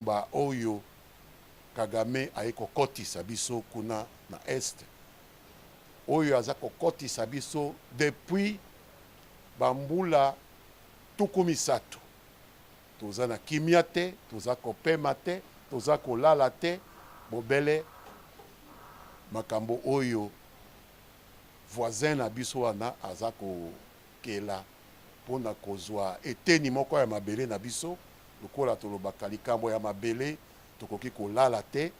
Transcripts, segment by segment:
ba oyo Kagame aiko kotisa biso kuna na est oyo aza kokotisa biso depuis bambula tuku misato toza na kimia te toza kopema te toza kolala te bobele makambo oyo voisin na biso wana aza kokela mpona kozwa eteni moko ya mabele na biso lokola tolobaka likambo ya mabele tokoki kolala te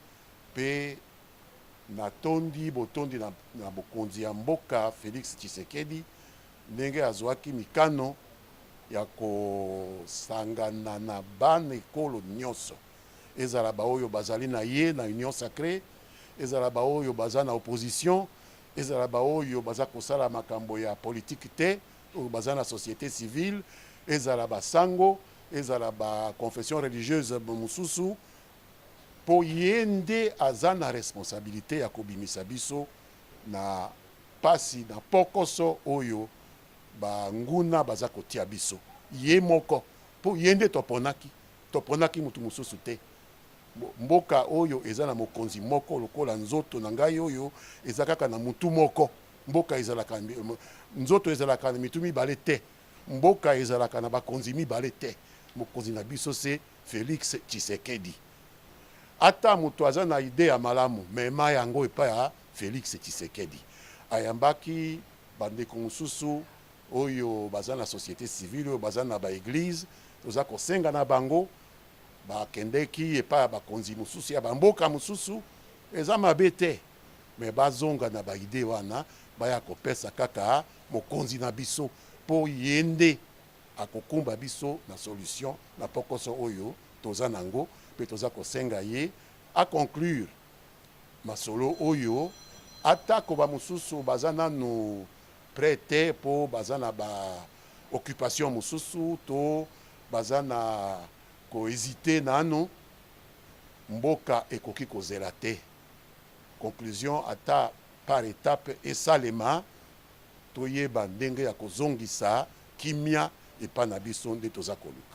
pe natondi botondi na bokonzi ya mboka Félix Tshisekedi ndenge azwaki mikano ya kosangana na bana ekolo nyonso ezala baoyo bazali na ye na union sacrée ezala baoyo baza na opposition ezala baoyo baza kosala makambo ya politique te oyo baza na société civile ezala basango ezala ba confession religieuse mosusu po yende aza na responsabilité ya kobimisa biso na pasi na pokoso oyo banguna baza kotia biso ye moko po yende toponaki mutu mosusu te mboka oyo eza na mokonzi moko lokola nzoto na ngai oyo eza kaka na mutu moko mboka ezalaka nzoto ezalaka na mitu mibale te mboka ezalaka na bakonzi mibale te mokonzi na biso se Félix Tshisekedi ata mutu aza na ide ya malamu mema yango epai ya Félix Tshisekedi ayambaki bandeko mosusu oyo baza na société civile oyo baza na baeglise toza kosenga na bango bakendeki epai ya bakonzi mosusu ya bamboka mosusu eza mabe te me bazonga na baide wana baya kopesa kaka mokonzi na biso po yende akokumba biso na solution na pokoso oyo toza nango pe toza kosenga ye a conclure masolo oyo atako ba mosusu baza nanu prêt po baza na ba occupation mosusu to baza na kohésiter nano mboka ekoki kozela te conclusion ata par étape esalema toyeba ndenge ya kozongisa kimia epa na biso nde toza koluka